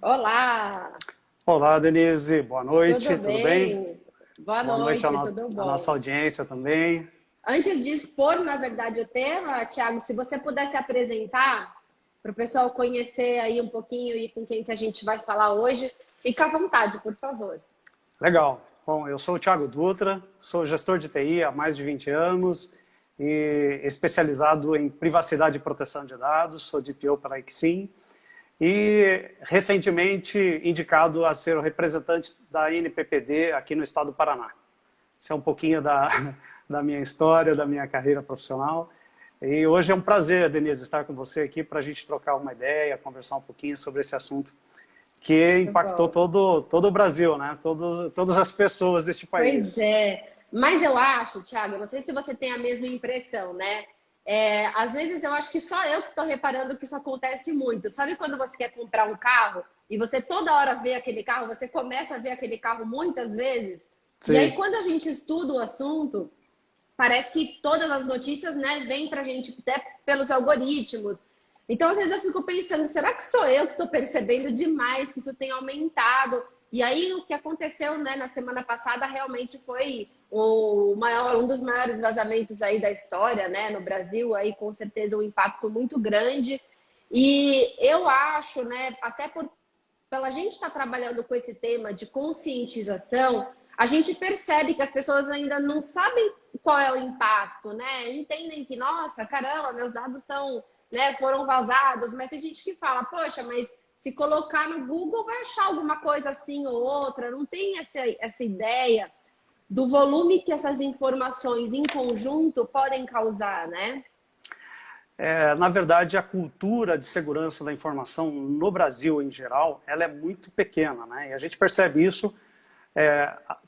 Olá, Olá, Denise. Boa noite, tudo tudo bem? bem? Boa Boa noite noite, tudo à nossa bom? audiência também. Antes de expor, na verdade, o tema, Thiago, se você pudesse apresentar para o pessoal conhecer aí um pouquinho e com quem que a gente vai falar hoje, fica à vontade, por favor. Legal. Bom, eu sou o Thiago Dutra, sou gestor de TI há mais de 20 anos e especializado em privacidade e proteção de dados, sou DPO pela Exim e recentemente indicado a ser o representante da NPPD aqui no estado do Paraná. Isso é um pouquinho da minha história, da minha carreira profissional. E hoje é um prazer, Denise, estar com você aqui para a gente trocar uma ideia, conversar um pouquinho sobre esse assunto que Muito impactou bom. todo o Brasil, né? Todas as pessoas deste Pois país. é, mas eu acho, Thiago, eu não sei se você tem a mesma impressão, né? Às vezes eu acho que só eu que estou reparando que isso acontece muito. Sabe quando você quer comprar um carro e você toda hora vê aquele carro, você começa a ver aquele carro muitas vezes, e aí Sim. quando a gente estuda o assunto, parece que todas as notícias, né, vêm para a gente até pelos algoritmos. Então, às vezes eu fico pensando, será que sou eu que estou percebendo demais que isso tem aumentado? E aí, o que aconteceu, né, na semana passada realmente foi um dos maiores vazamentos aí da história, né, no Brasil, aí com certeza um impacto muito grande. E eu acho, né, pela gente estar trabalhando com esse tema de conscientização, a gente percebe que as pessoas ainda não sabem qual é o impacto, né? Entendem que, nossa, caramba, meus dados estão, né, foram vazados, mas tem gente que fala, poxa, mas se colocar no Google vai achar alguma coisa assim ou outra, não tem essa ideia do volume que essas informações em conjunto podem causar, né? Na verdade, a cultura de segurança da informação no Brasil, em geral, ela é muito pequena, né? E a gente percebe isso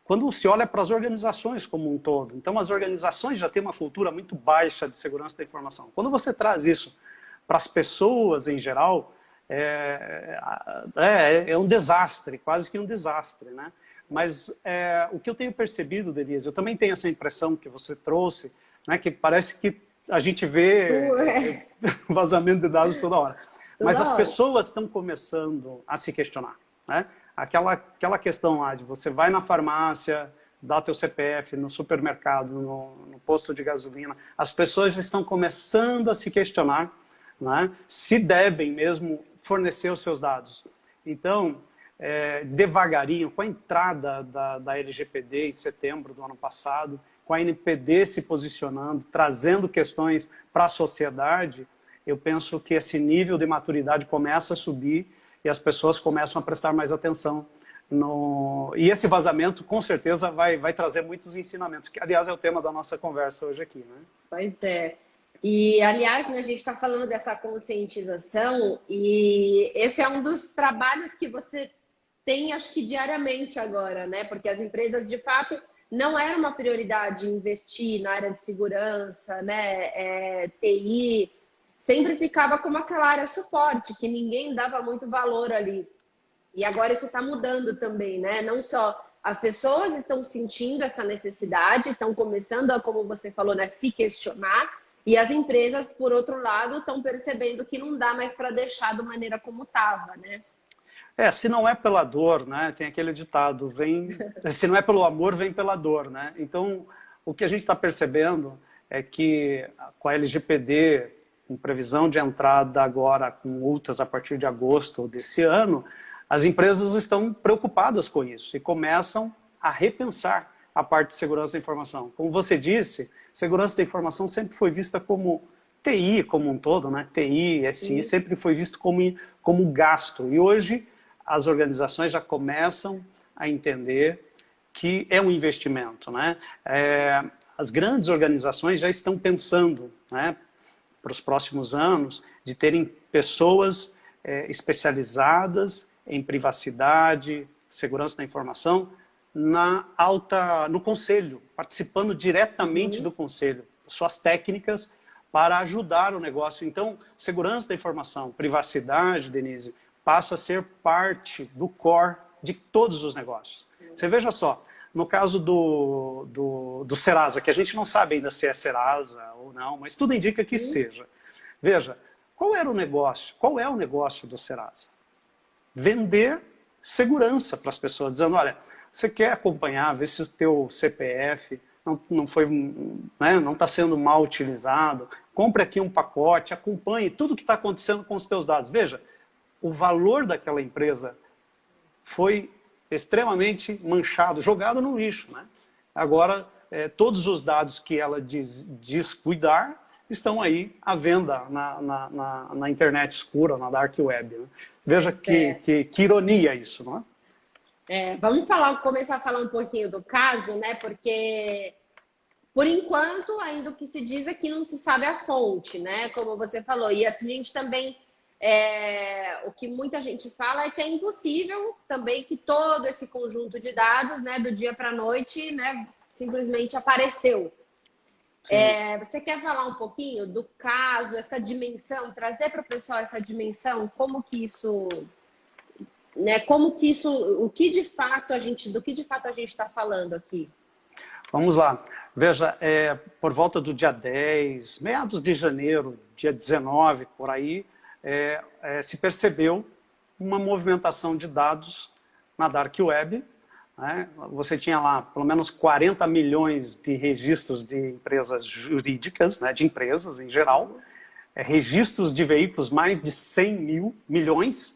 quando se olha para as organizações como um todo. Então, as organizações já têm uma cultura muito baixa de segurança da informação. Quando você traz isso para as pessoas em geral, é um desastre, quase que um desastre, né? Mas o que eu tenho percebido, Denise, eu também tenho essa impressão que você trouxe, né, que parece que a gente vê vazamento de dados toda hora. Mas Toda as hora. pessoas estão começando a se questionar, né? Aquela questão lá de você vai na farmácia, dá teu CPF no supermercado, no posto de gasolina, as pessoas já estão começando a se questionar, né, se devem mesmo fornecer os seus dados. Então, devagarinho, com a entrada da LGPD em setembro do ano passado, com a NPD se posicionando, trazendo questões para a sociedade, eu penso que esse nível de maturidade começa a subir e as pessoas começam a prestar mais atenção. E esse vazamento, com certeza, vai trazer muitos ensinamentos, que, aliás, é o tema da nossa conversa hoje aqui, né? Pois é. E, aliás, né, a gente está falando dessa conscientização e esse é um dos trabalhos que você tem, acho que diariamente agora, né? Porque as empresas, de fato, não era uma prioridade investir na área de segurança, né? TI, sempre ficava como aquela área suporte, que ninguém dava muito valor ali. E agora isso está mudando também, né? Não só as pessoas estão sentindo essa necessidade, estão começando a, como você falou, né, se questionar, e as empresas, por outro lado, estão percebendo que não dá mais para deixar da maneira como estava, né? Se não é pela dor, né? Tem aquele ditado, se não é pelo amor, vem pela dor, né? Então, o que a gente está percebendo é que com a LGPD, com previsão de entrada agora com multas a partir de agosto desse ano, as empresas estão preocupadas com isso e começam a repensar a parte de segurança da informação. Como você disse, segurança da informação sempre foi vista como TI como um todo, né? TI, SI, sempre foi visto como gasto. E hoje as organizações já começam a entender que é um investimento, né? As grandes organizações já estão pensando, né, para os próximos anos, de terem pessoas especializadas em privacidade, segurança da informação, no conselho, participando diretamente do conselho, suas técnicas para ajudar o negócio. Então, segurança da informação, privacidade, Denise, passa a ser parte do core de todos os negócios. Você veja só, no caso do Serasa, que a gente não sabe ainda se é Serasa ou não, mas tudo indica que seja. Veja, qual é o negócio do Serasa? vender segurança para as pessoas, dizendo, olha, você quer acompanhar, ver se o teu CPF não foi, né, não está sendo mal utilizado, compre aqui um pacote, acompanhe tudo o que está acontecendo com os teus dados. Veja, o valor daquela empresa foi extremamente manchado, jogado no lixo, né? Agora, todos os dados que ela diz cuidar estão aí à venda na internet escura, na dark web. Né? Veja que ironia isso, não é? Vamos começar a falar um pouquinho do caso, né? Porque, por enquanto, ainda o que se diz é que não se sabe a fonte, né? Como você falou. E a gente também, o que muita gente fala é que é impossível também que todo esse conjunto de dados, né, do dia para a noite, né, simplesmente apareceu. Você quer falar um pouquinho do caso, essa dimensão, trazer para o pessoal essa dimensão, como que isso... Né? Como que isso, do que de fato a gente está falando aqui? Vamos lá. Veja, por volta do dia 10, meados de janeiro, dia 19, por aí, se percebeu uma movimentação de dados na dark web. Né? Você tinha lá pelo menos 40 milhões de registros de empresas jurídicas, né? De empresas em geral, registros de veículos mais de 100 milhões,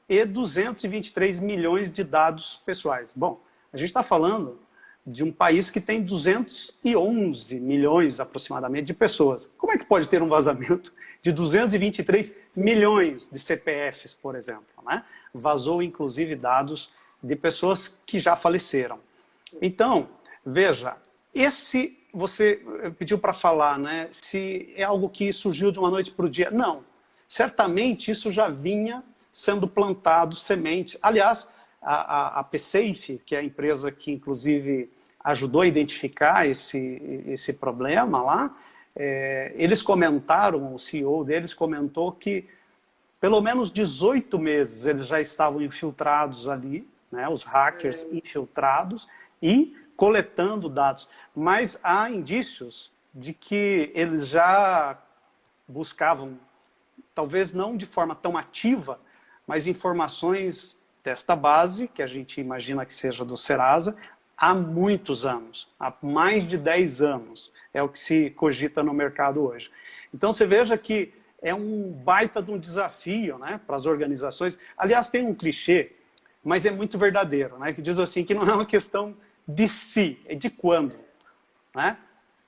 e 223 milhões de dados pessoais. Bom, a gente está falando de um país que tem 211 milhões aproximadamente de pessoas. Como é que pode ter um vazamento de 223 milhões de CPFs, por exemplo? Né? Vazou, inclusive, dados de pessoas que já faleceram. Então, veja, você pediu para falar, né, se é algo que surgiu de uma noite para o dia. Não, certamente isso já vinha sendo plantado semente. Aliás, a PSafe, que é a empresa que, inclusive, ajudou a identificar esse problema lá, eles comentaram, o CEO deles comentou que pelo menos 18 meses eles já estavam infiltrados ali, né, os hackers infiltrados e coletando dados. Mas há indícios de que eles já buscavam, talvez não de forma tão ativa, mas informações desta base, que a gente imagina que seja do Serasa, há muitos anos, há mais de 10 anos, é o que se cogita no mercado hoje. Então você veja que é um baita de um desafio, né, para as organizações. Aliás, tem um clichê, mas é muito verdadeiro, né, que diz assim, que não é uma questão de se, é de quando. Né?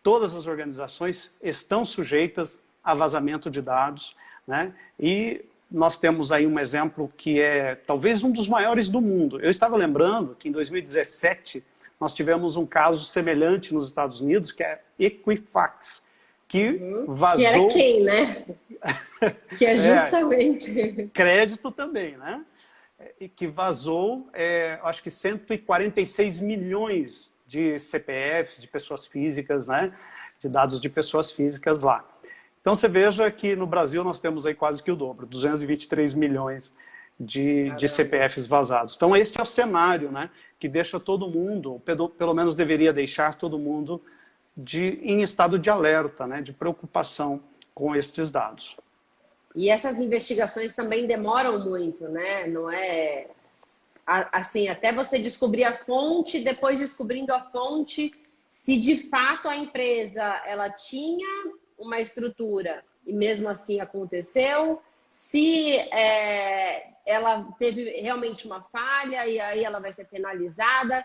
Todas as organizações estão sujeitas a vazamento de dados, né, e nós temos aí um exemplo que é talvez um dos maiores do mundo. Eu estava lembrando que em 2017 nós tivemos um caso semelhante nos Estados Unidos, que é Equifax, que vazou... Que era quem, né? Que é justamente... Crédito também, né? E que vazou, acho que 146 milhões de CPFs, de pessoas físicas, né? De dados de pessoas físicas lá. Então você veja que no Brasil nós temos aí quase que o dobro, 223 milhões de CPFs vazados. Então este é o cenário, né, que deixa todo mundo, pelo menos deveria deixar todo mundo em estado de alerta, né, de preocupação com estes dados. E essas investigações também demoram muito, né? Não é assim, até você descobrir a fonte, depois descobrindo a fonte, se de fato a empresa ela tinha uma estrutura e mesmo assim aconteceu, se ela teve realmente uma falha e aí ela vai ser penalizada,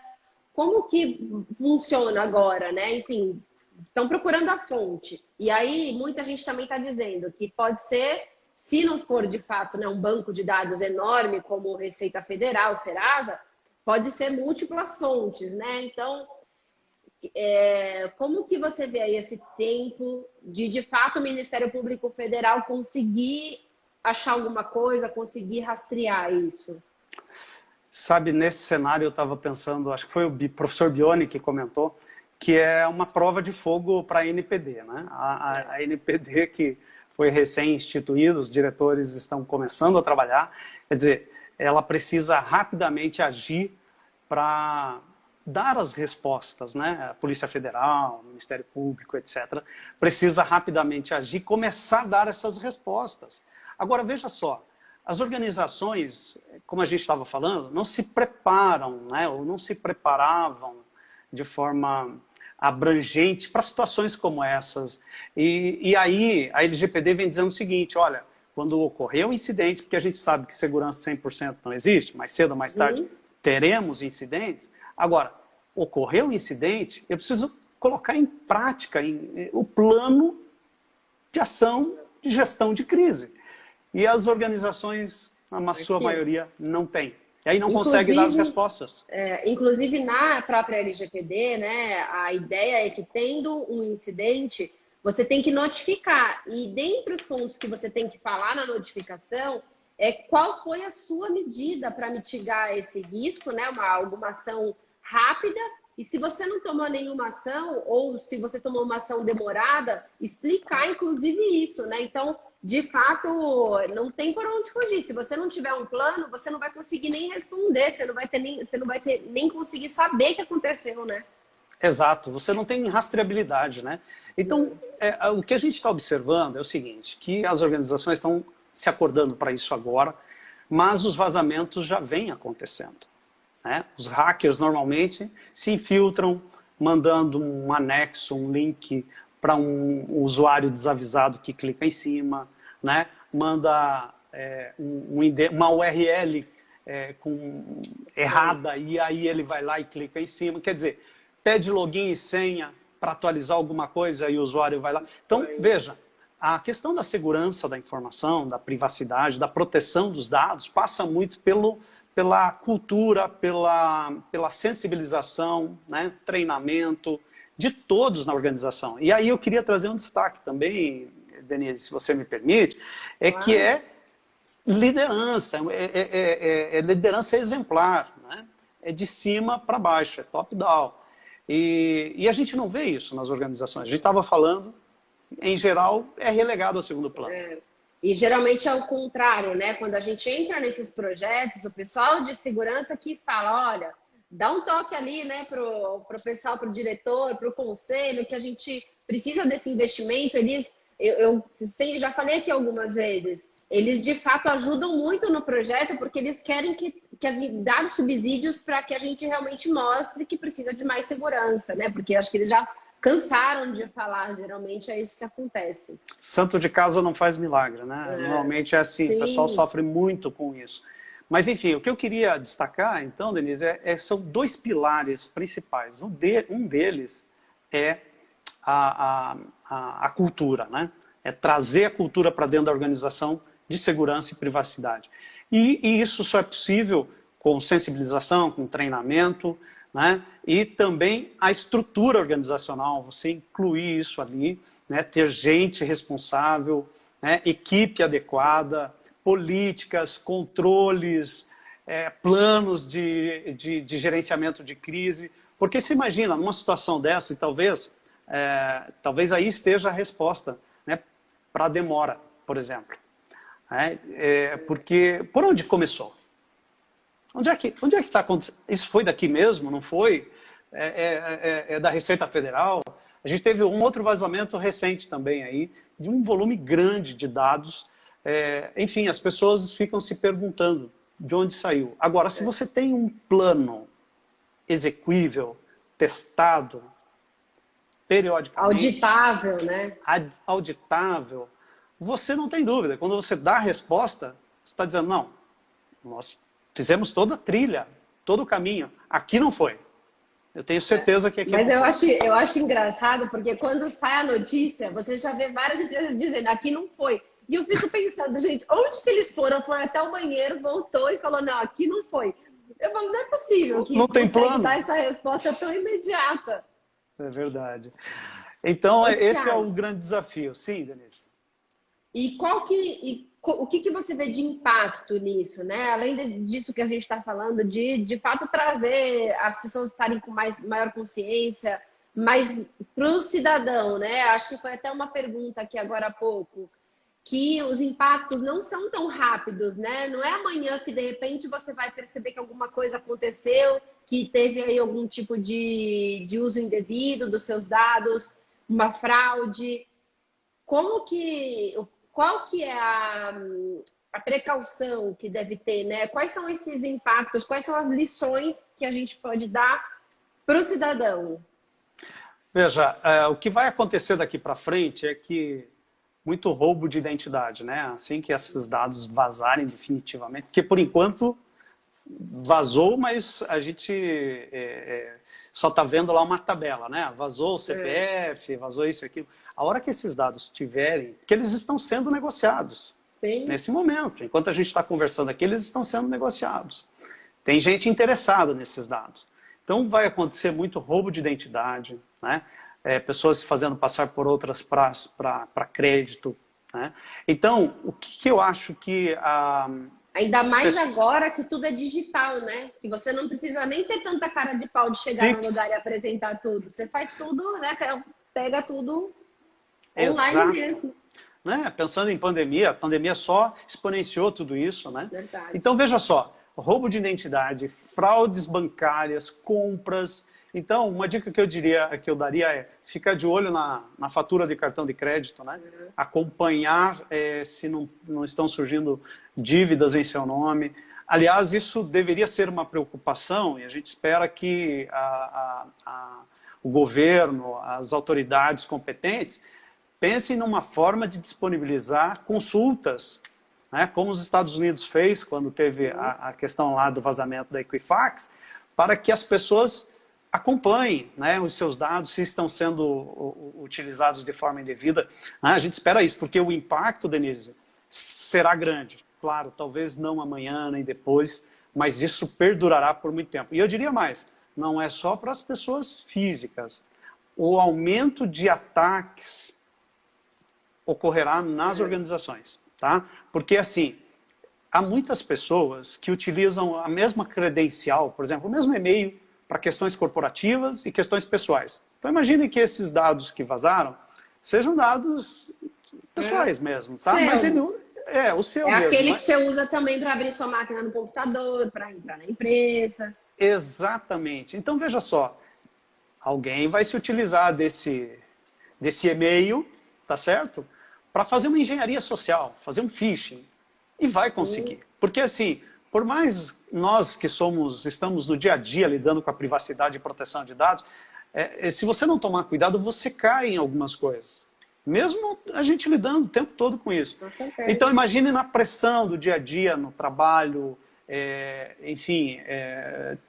como que funciona agora, né? Enfim, estão procurando a fonte. E aí muita gente também está dizendo que pode ser, se não for de fato, né, um banco de dados enorme como Receita Federal, Serasa, pode ser múltiplas fontes, né? Então, como que você vê aí esse tempo de fato, o Ministério Público Federal conseguir achar alguma coisa, conseguir rastrear isso? Sabe, nesse cenário eu estava pensando, acho que foi o professor Bione que comentou, que é uma prova de fogo para a NPD, né? A NPD que foi recém-instituída, os diretores estão começando a trabalhar, quer dizer, ela precisa rapidamente agir para dar as respostas, né? A Polícia Federal, o Ministério Público, etc., precisa rapidamente agir e começar a dar essas respostas. Agora, veja só, as organizações, como a gente estava falando, não se preparam, né, ou não se preparavam de forma abrangente para situações como essas. E aí a LGPD vem dizendo o seguinte, olha, quando ocorrer um incidente, porque a gente sabe que segurança 100% não existe, mais cedo ou mais tarde teremos incidentes. Agora, ocorreu um incidente, eu preciso colocar em prática o plano de ação de gestão de crise. E as organizações, na sua maioria, não têm. E aí não consegue dar as respostas. Inclusive, na própria LGPD, né, a ideia é que, tendo um incidente, você tem que notificar. E dentre os pontos que você tem que falar na notificação, é qual foi a sua medida para mitigar esse risco, né, alguma ação rápida. E se você não tomou nenhuma ação, ou se você tomou uma ação demorada, explicar, inclusive, isso, né? Então, de fato, não tem por onde fugir. Se você não tiver um plano, você não vai conseguir nem responder, você não vai ter nem conseguir saber o que aconteceu, né? Exato, você não tem rastreabilidade, né? Então, o que a gente está observando é o seguinte, que as organizações estão se acordando para isso agora, mas os vazamentos já vêm acontecendo, né? Os hackers normalmente se infiltram, mandando um anexo, um link para um usuário desavisado que clica em cima, né? Manda uma URL errada e aí ele vai lá e clica em cima. Quer dizer, pede login e senha para atualizar alguma coisa e o usuário vai lá. Então, veja, a questão da segurança da informação, da privacidade, da proteção dos dados passa muito pela cultura, pela sensibilização, né? Treinamento de todos na organização. E aí eu queria trazer um destaque também, Denise, se você me permite, que é liderança, liderança exemplar, né? É de cima para baixo, é top-down. E a gente não vê isso nas organizações. A gente estava falando, em geral, é relegado ao segundo plano. E geralmente é o contrário, né? Quando a gente entra nesses projetos, o pessoal de segurança que fala, olha, dá um toque ali, né, pro pessoal, pro diretor, pro conselho, que a gente precisa desse investimento. Eu já falei aqui algumas vezes, eles de fato ajudam muito no projeto porque eles querem que a gente dar subsídios para que a gente realmente mostre que precisa de mais segurança, né? Porque acho que eles já cansaram de falar, geralmente é isso que acontece. Santo de casa não faz milagre, né? Normalmente é assim, sim. O pessoal sofre muito com isso. Mas, enfim, o que eu queria destacar, então, Denise, são dois pilares principais. Um deles é a cultura, né? É trazer a cultura para dentro da organização de segurança e privacidade. E isso só é possível com sensibilização, com treinamento, né? E também a estrutura organizacional, você incluir isso ali, né? Ter gente responsável, né? Equipe adequada, políticas, controles, planos de gerenciamento de crise. Porque se imagina, numa situação dessa, e talvez aí esteja a resposta, né, para a demora, por exemplo. Porque, por onde começou? Onde é que está acontecendo? Isso foi daqui mesmo, não foi? É da Receita Federal? A gente teve um outro vazamento recente também aí, de um volume grande de dados. Enfim, as pessoas ficam se perguntando de onde saiu. Agora, se você tem um plano execuível, testado, periodicamente... Auditável, né? Auditável, você não tem dúvida. Quando você dá a resposta, você está dizendo, não, nós fizemos toda a trilha, todo o caminho. Aqui não foi. Eu tenho certeza que aqui Mas não foi. eu acho engraçado, porque quando sai a notícia, você já vê várias empresas dizendo, aqui não foi. E eu fico pensando, gente, onde que eles foram? Foram até o banheiro, voltou e falou, não, aqui não foi. Eu falo, não é possível que não tem plano. dar essa resposta tão imediata. É verdade. Então, esse é o grande desafio. Sim, Denise. E o que você vê de impacto nisso, né? Além disso que a gente está falando, de fato trazer as pessoas estarem com maior consciência, mas para o cidadão, né? Acho que foi até uma pergunta aqui agora há pouco, que os impactos não são tão rápidos, né? Não é amanhã que de repente você vai perceber que alguma coisa aconteceu, que teve aí algum tipo de uso indevido dos seus dados, uma fraude. Qual que é a precaução que deve ter, né? Quais são esses impactos, quais são as lições que a gente pode dar para o cidadão? Veja, o que vai acontecer daqui para frente é que muito roubo de identidade, né? Assim que esses dados vazarem definitivamente, porque por enquanto vazou, mas a gente só está vendo lá uma tabela, né? Vazou o CPF, vazou isso e aquilo. A hora que esses dados tiverem, que eles estão sendo negociados. Sim. Nesse momento, enquanto a gente está conversando aqui, eles estão sendo negociados. Tem gente interessada nesses dados. Então vai acontecer muito roubo de identidade, né? Pessoas se fazendo passar por outras para crédito, né? Então, o que eu acho que ainda mais agora que tudo é digital, né? Que você não precisa nem ter tanta cara de pau de chegar no lugar e apresentar tudo. Você faz tudo, né? Você pega tudo online mesmo. Né? Pensando em pandemia, a pandemia só exponenciou tudo isso, né? Verdade. Então, veja só, roubo de identidade, fraudes bancárias, compras. Então, uma dica que eu daria é ficar de olho na fatura de cartão de crédito, né? Acompanhar se não estão surgindo dívidas em seu nome. Aliás, isso deveria ser uma preocupação e a gente espera que o governo, as autoridades competentes, pensem numa forma de disponibilizar consultas, né? Como os Estados Unidos fez quando teve a questão lá do vazamento da Equifax, para que as pessoas acompanhem, né, os seus dados, se estão sendo utilizados de forma indevida. A gente espera isso, porque o impacto, Denise, será grande. Claro, talvez não amanhã nem depois, mas isso perdurará por muito tempo. E eu diria mais, não é só para as pessoas físicas. O aumento de ataques ocorrerá nas organizações, tá? Porque, assim, há muitas pessoas que utilizam a mesma credencial, por exemplo, o mesmo e-mail para questões corporativas e questões pessoais. Então, imagine que esses dados que vazaram sejam dados pessoais mesmo, tá? Seu. Mas ele, o seu mesmo. Aquele que você usa também para abrir sua máquina no computador, para entrar na empresa. Exatamente. Então, veja só, alguém vai se utilizar desse e-mail, tá certo? Para fazer uma engenharia social, fazer um phishing. E vai conseguir. Porque, assim, por mais nós que estamos no dia a dia lidando com a privacidade e proteção de dados, se você não tomar cuidado, você cai em algumas coisas. Mesmo a gente lidando o tempo todo com isso. Com certeza. Então, imagine na pressão do dia a dia, no trabalho, enfim,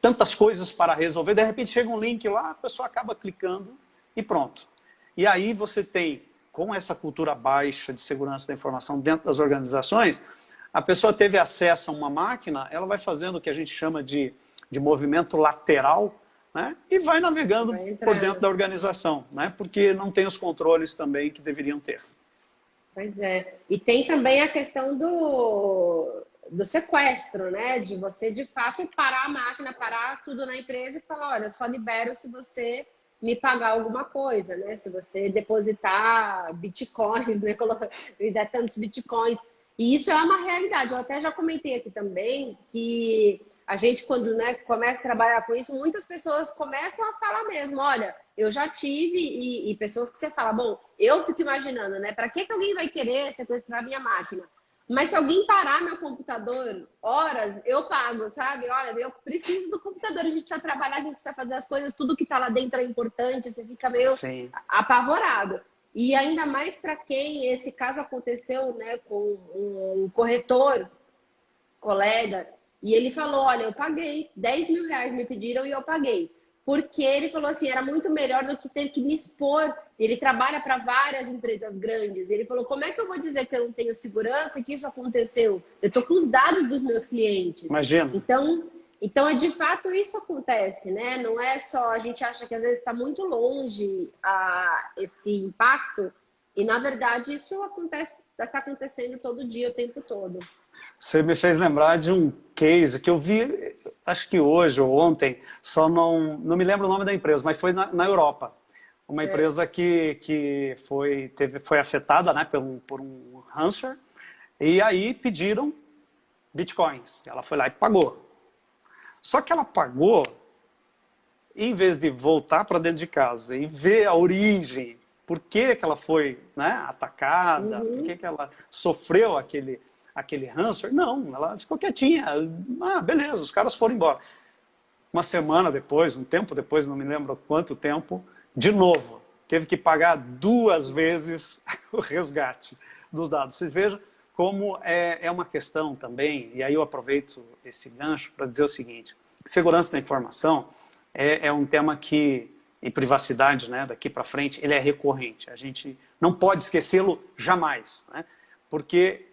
tantas coisas para resolver. De repente chega um link lá, a pessoa acaba clicando e pronto. E aí você tem, com essa cultura baixa de segurança da informação dentro das organizações, a pessoa teve acesso a uma máquina, ela vai fazendo o que a gente chama de movimento lateral, né? E vai navegando por dentro da organização, né? Porque não tem os controles também que deveriam ter. Pois é. E tem também a questão do sequestro, né? De você, de fato, parar a máquina, parar tudo na empresa e falar, olha, eu só libero se você me pagar alguma coisa, né? Se você depositar bitcoins, né? Me der tantos bitcoins. E isso é uma realidade. Eu até já comentei aqui também que a gente, quando, né, começa a trabalhar com isso, muitas pessoas começam a falar mesmo, olha, eu já tive, e pessoas que você fala, bom, eu fico imaginando, né? Para que alguém vai querer sequestrar minha máquina? Mas se alguém parar meu computador horas, eu pago, sabe? Olha, eu preciso do computador, a gente precisa trabalhar, a gente precisa fazer as coisas, tudo que está lá dentro é importante, você fica meio apavorado. E ainda mais para quem esse caso aconteceu, né, com um corretor, colega, e ele falou, olha, eu paguei, 10 mil reais me pediram e eu paguei. Porque ele falou assim, era muito melhor do que ter que me expor. Ele trabalha para várias empresas grandes. Ele falou, como é que eu vou dizer que eu não tenho segurança e que isso aconteceu? Eu estou com os dados dos meus clientes. Imagina. Então, de fato, isso acontece, né? Não é só, a gente acha que às vezes está muito longe esse impacto, e na verdade isso está acontecendo todo dia, o tempo todo. Você me fez lembrar de um case que eu vi, acho que hoje ou ontem, só não me lembro o nome da empresa, mas foi na Europa. Uma empresa que foi afetada, né, por um ransomware, e aí pediram bitcoins. Ela foi lá e pagou. Só que ela pagou, em vez de voltar para dentro de casa e ver a origem, por que ela foi, né, atacada, por que ela sofreu aquele ransomware. Não, ela ficou quietinha. Ah, beleza, os caras foram embora. Uma semana depois, um tempo depois, não me lembro quanto tempo, de novo, teve que pagar 2 vezes o resgate dos dados. Vocês vejam como é uma questão também, e aí eu aproveito esse gancho para dizer o seguinte: segurança da informação é um tema que, e privacidade, né, daqui para frente, ele é recorrente. A gente não pode esquecê-lo jamais, né, porque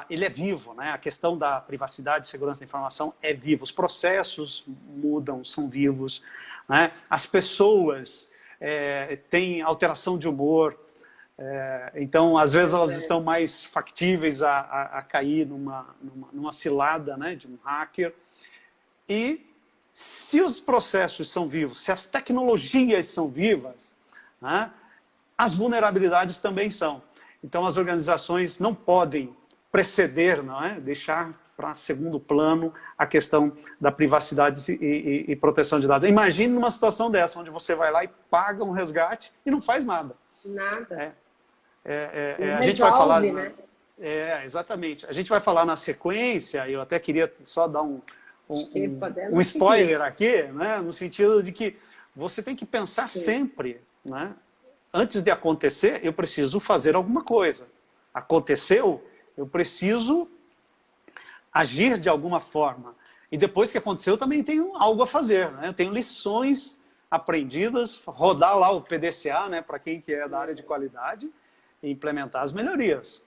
ele é vivo, né, a questão da privacidade e segurança da informação é viva. Os processos mudam, são vivos, né, as pessoas têm alteração de humor, então, às vezes, elas estão mais factíveis a cair numa cilada, né, de um hacker. E se os processos são vivos, se as tecnologias são vivas, né, as vulnerabilidades também são. Então, as organizações não podem preceder, não é? Deixar para segundo plano a questão da privacidade e proteção de dados. Imagine numa situação dessa, onde você vai lá e paga um resgate e não faz nada. Nada. A gente vai falar, né? Exatamente. A gente vai falar na sequência. Eu até queria só dar um spoiler aqui, né? No sentido de que você tem que pensar sempre, né? Antes de acontecer, eu preciso fazer alguma coisa. Aconteceu, eu preciso agir de alguma forma. E depois que aconteceu, eu também tenho algo a fazer, né? Eu tenho lições aprendidas, rodar lá o PDCA, né? Para quem que é da área de qualidade, e implementar as melhorias.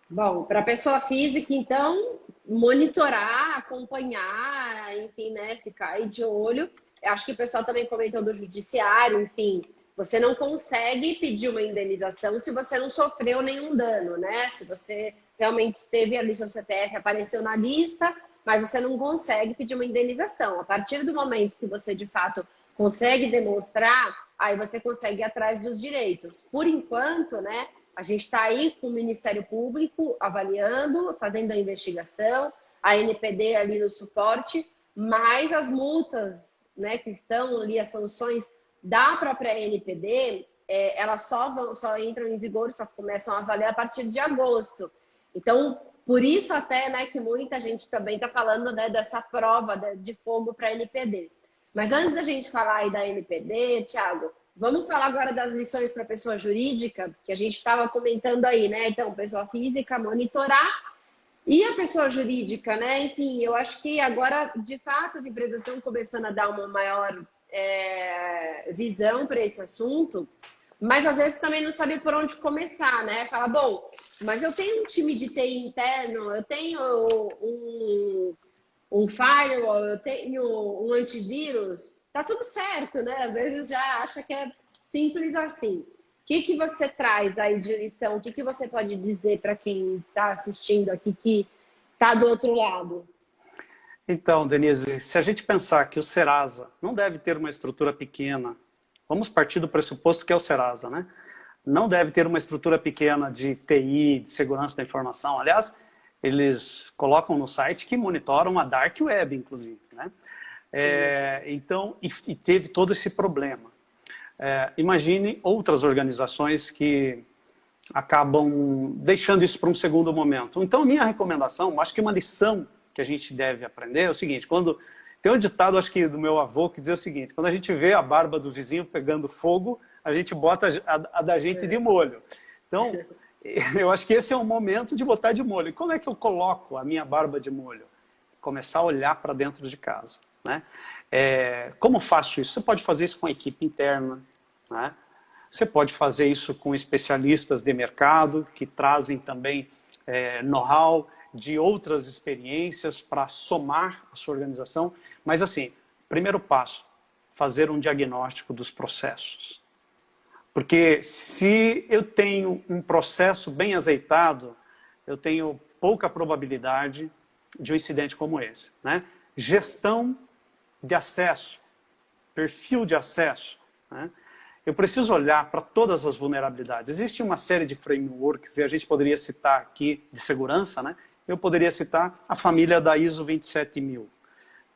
Bom, para a pessoa física, então, monitorar, acompanhar, enfim, né, ficar aí de olho. Eu acho que o pessoal também comentou do judiciário, enfim, você não consegue pedir uma indenização se você não sofreu nenhum dano, né? Se você realmente teve ali seu CPF, apareceu na lista, mas você não consegue pedir uma indenização. A partir do momento que você, de fato, consegue demonstrar, aí você consegue ir atrás dos direitos. Por enquanto, né, a gente está aí com o Ministério Público avaliando, fazendo a investigação, a NPD ali no suporte, mas as multas, né, que estão ali, as sanções da própria NPD, elas só entram em vigor, só começam a valer a partir de agosto. Então, por isso até, né, que muita gente também está falando, né, dessa prova de fogo para a NPD. Mas antes da gente falar aí da NPD, Thiago, vamos falar agora das lições para a pessoa jurídica, que a gente estava comentando aí, né? Então, pessoa física, monitorar, e a pessoa jurídica, né? Enfim, eu acho que agora, de fato, as empresas estão começando a dar uma maior visão para esse assunto, mas às vezes também não sabe por onde começar, né? Fala, bom, mas eu tenho um time de TI interno, eu tenho um firewall, eu tenho um antivírus, tá tudo certo, né? Às vezes já acha que é simples assim. O que você traz aí de lição? O que você pode dizer para quem está assistindo aqui, que está do outro lado? Então, Denise, se a gente pensar que o Serasa não deve ter uma estrutura pequena, vamos partir do pressuposto que é o Serasa, né? Não deve ter uma estrutura pequena de TI, de segurança da informação. Aliás, eles colocam no site que monitoram a Dark Web, inclusive, né? Então, e teve todo esse problema. Imagine outras organizações que acabam deixando isso para um segundo momento. Então, a minha recomendação, acho que uma lição que a gente deve aprender é o seguinte: quando tem um ditado, acho que do meu avô, que dizia o seguinte: quando a gente vê a barba do vizinho pegando fogo, a gente bota a da gente de molho. Então, eu acho que esse é o momento de botar de molho. E como é que eu coloco a minha barba de molho? Começar a olhar para dentro de casa, né? Como faço isso? Você pode fazer isso com a equipe interna, né? Você pode fazer isso com especialistas de mercado, que trazem também know-how de outras experiências para somar a sua organização. Mas assim, primeiro passo, fazer um diagnóstico dos processos. Porque se eu tenho um processo bem azeitado, eu tenho pouca probabilidade de um incidente como esse, né? Gestão de acesso, perfil de acesso, né? Eu preciso olhar para todas as vulnerabilidades. Existe uma série de frameworks, e a gente poderia citar aqui, de segurança, né? Eu poderia citar a família da ISO 27000,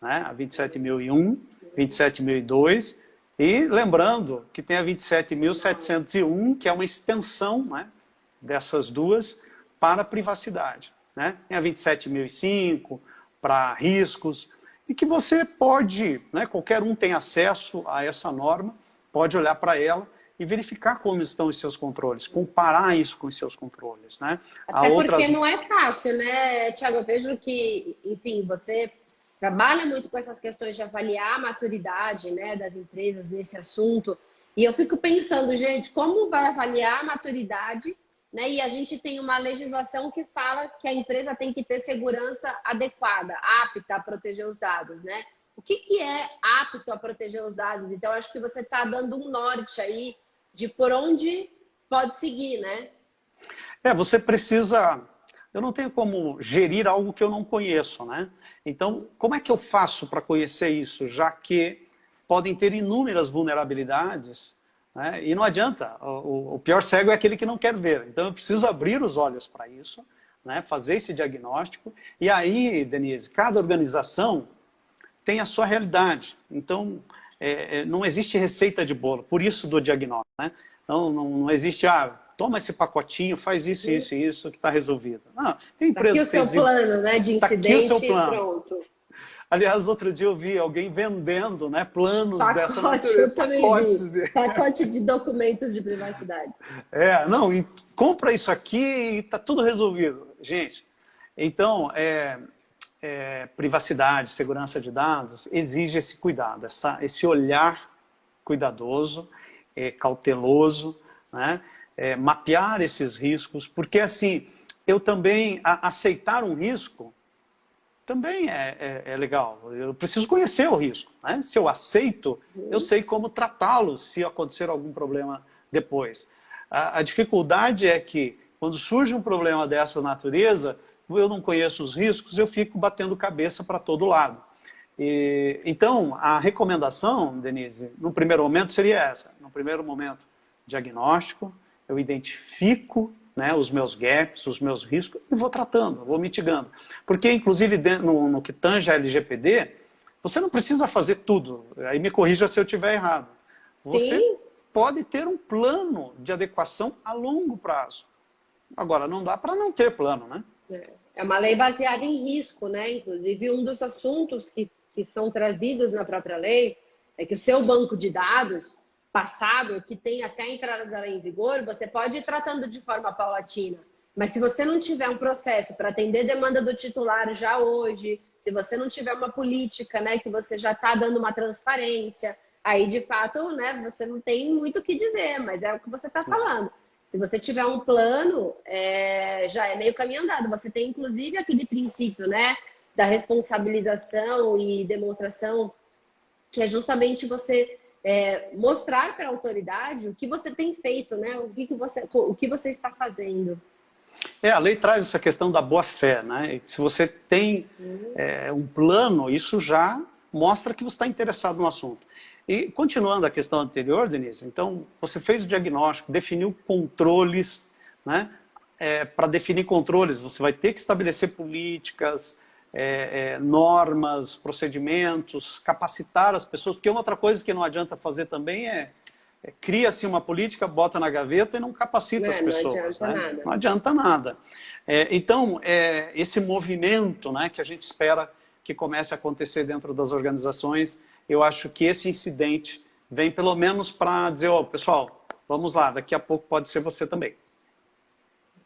né? A 27001, 27002, e lembrando que tem a 27701, que é uma extensão, né, dessas duas, para a privacidade, né? Tem a 27005 para riscos, e que você pode, né, qualquer um tem acesso a essa norma, pode olhar para ela e verificar como estão os seus controles, comparar isso com os seus controles, né? Até porque não é fácil, né, Thiago? Eu vejo que, enfim, você trabalha muito com essas questões de avaliar a maturidade, né, das empresas nesse assunto. E eu fico pensando, gente, como vai avaliar a maturidade, né? E a gente tem uma legislação que fala que a empresa tem que ter segurança adequada, apta a proteger os dados, né? O que é apto a proteger os dados? Então, acho que você está dando um norte aí de por onde pode seguir, né? Você precisa... Eu não tenho como gerir algo que eu não conheço, né? Então, como é que eu faço para conhecer isso? Já que podem ter inúmeras vulnerabilidades, né? E não adianta, o pior cego é aquele que não quer ver. Então, eu preciso abrir os olhos para isso, né? Fazer esse diagnóstico. E aí, Denise, cada organização tem a sua realidade. Então, não existe receita de bolo, por isso do diagnóstico, né? Então, não existe, toma esse pacotinho, faz isso, isso e isso, que está resolvido. Não, tem empresa tá aqui o seu plano, né, de incidente e pronto. Aliás, outro dia eu vi alguém vendendo, né, planos dessa natureza. Eu também vi. Pacote de documentos de privacidade. Não, compra isso aqui e está tudo resolvido. Gente, então, privacidade, segurança de dados, exige esse cuidado, esse olhar cuidadoso, cauteloso, né? Mapear esses riscos, porque assim, eu também, aceitar um risco, também é legal. Eu preciso conhecer o risco, né? Se eu aceito, eu sei como tratá-lo se acontecer algum problema depois. A dificuldade é que, quando surge um problema dessa natureza, eu não conheço os riscos, eu fico batendo cabeça para todo lado. Então, a recomendação, Denise, no primeiro momento seria essa. No primeiro momento, diagnóstico, eu identifico, né, os meus gaps, os meus riscos e vou tratando, vou mitigando. Porque, inclusive, no que tange a LGPD, você não precisa fazer tudo. Aí me corrija se eu estiver errado. Você pode ter um plano de adequação a longo prazo. Agora, não dá para não ter plano, né? É uma lei baseada em risco, né? Inclusive, um dos assuntos que são trazidos na própria lei é que o seu banco de dados passado, que tem até a entrada da lei em vigor, você pode ir tratando de forma paulatina. Mas se você não tiver um processo para atender demanda do titular já hoje, se você não tiver uma política, né, que você já está dando uma transparência, aí de fato, né, você não tem muito o que dizer, mas é o que você está falando. Se você tiver um plano, já é meio caminho andado. Você tem, inclusive, aquele princípio, né, da responsabilização e demonstração, que é justamente você mostrar para a autoridade o que você tem feito, né, o que você está fazendo. A lei traz essa questão da boa-fé, né? E se você tem um plano, isso já mostra que você está interessado no assunto. E continuando a questão anterior, Denise, então você fez o diagnóstico, definiu controles, né? Para definir controles, você vai ter que estabelecer políticas, normas, procedimentos, capacitar as pessoas, porque uma outra coisa que não adianta fazer também cria-se uma política, bota na gaveta e não capacita as pessoas. Não adianta nada. Então, esse movimento, né, que a gente espera que comece a acontecer dentro das organizações, eu acho que esse incidente vem pelo menos para dizer, pessoal, vamos lá, daqui a pouco pode ser você também.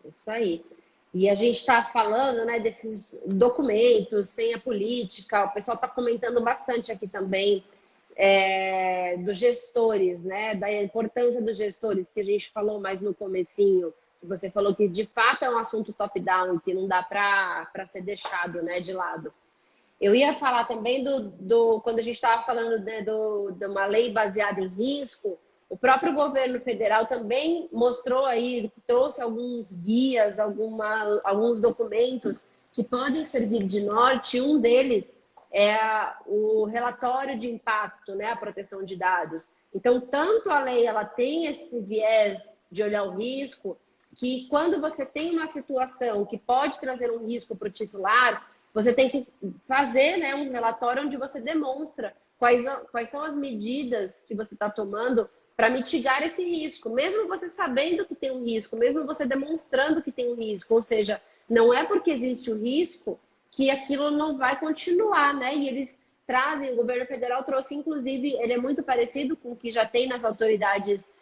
Isso aí. E a gente está falando, né, desses documentos, sem a política, o pessoal está comentando bastante aqui também, dos gestores, né, da importância dos gestores, que a gente falou mais no comecinho, que você falou que de fato é um assunto top-down, que não dá para ser deixado, né, de lado. Eu ia falar também quando a gente estava falando, né, de uma lei baseada em risco, o próprio governo federal também mostrou aí, trouxe alguns guias, alguns documentos que podem servir de norte. Um deles é o relatório de impacto, né, a proteção de dados. Então, tanto a lei ela tem esse viés de olhar o risco, que quando você tem uma situação que pode trazer um risco para o titular, você tem que fazer, né, um relatório onde você demonstra quais são as medidas que você está tomando para mitigar esse risco, mesmo você sabendo que tem um risco, mesmo você demonstrando que tem um risco, ou seja, não é porque existe o risco que aquilo não vai continuar, né? E eles trazem, o governo federal trouxe, inclusive, ele é muito parecido com o que já tem nas autoridades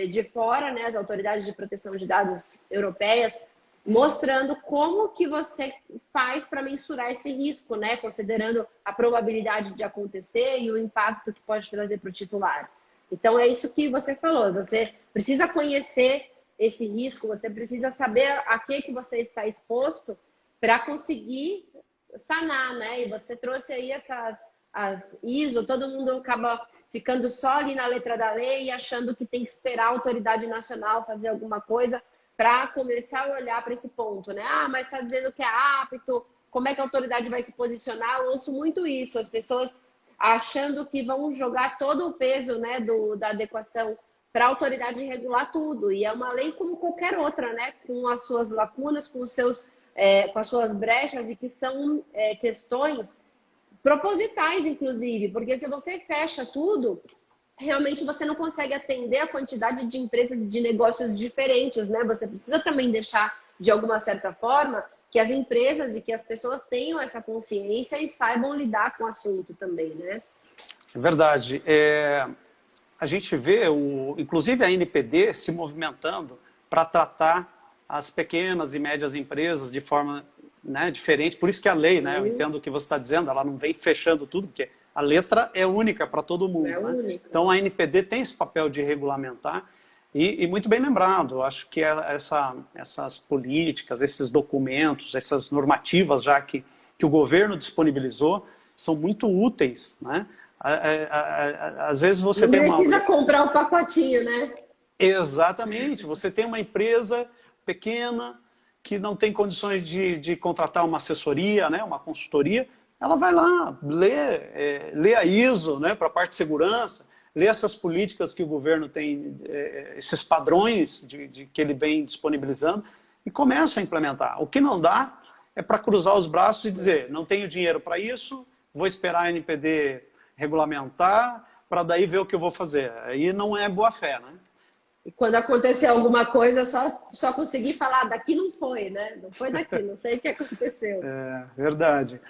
de fora, né? As autoridades de proteção de dados europeias, mostrando como que você faz para mensurar esse risco, né? Considerando a probabilidade de acontecer e o impacto que pode trazer para o titular. Então, é isso que você falou. Você precisa conhecer esse risco, você precisa saber a que você está exposto para conseguir sanar, né? E você trouxe aí as ISO, todo mundo acaba ficando só ali na letra da lei e achando que tem que esperar a autoridade nacional fazer alguma coisa para começar a olhar para esse ponto, né? Ah, mas está dizendo que é apto, como é que a autoridade vai se posicionar? Eu ouço muito isso, as pessoas achando que vão jogar todo o peso, né, da adequação para a autoridade regular tudo. E é uma lei como qualquer outra, né? Com as suas lacunas, com as suas brechas, e que são questões propositais, inclusive, porque se você fecha tudo, realmente você não consegue atender a quantidade de empresas e de negócios diferentes, né? Você precisa também deixar, de alguma certa forma, que as empresas e que as pessoas tenham essa consciência e saibam lidar com o assunto também, né? É verdade. A gente vê, inclusive a NPD, se movimentando para tratar as pequenas e médias empresas de forma, né, diferente. Por isso que a lei, né, eu entendo o que você está dizendo, ela não vem fechando tudo, porque a letra é única para todo mundo. É única. Então a NPD tem esse papel de regulamentar e muito bem lembrado. Eu acho que essas políticas, esses documentos, essas normativas já que o governo disponibilizou são muito úteis, né? Às vezes você não tem precisa comprar um pacotinho, né? Exatamente. Você tem uma empresa pequena que não tem condições de contratar uma assessoria, né, uma consultoria, ela vai lá, lê a ISO, né, para a parte de segurança, lê essas políticas que o governo tem, esses padrões que ele vem disponibilizando e começa a implementar. O que não dá é para cruzar os braços e dizer, não tenho dinheiro para isso, vou esperar a NPD regulamentar para daí ver o que eu vou fazer. Aí não é boa fé, né? E quando acontecer alguma coisa, só conseguir falar, daqui não foi, né? Não foi daqui, não sei o que aconteceu. É, verdade.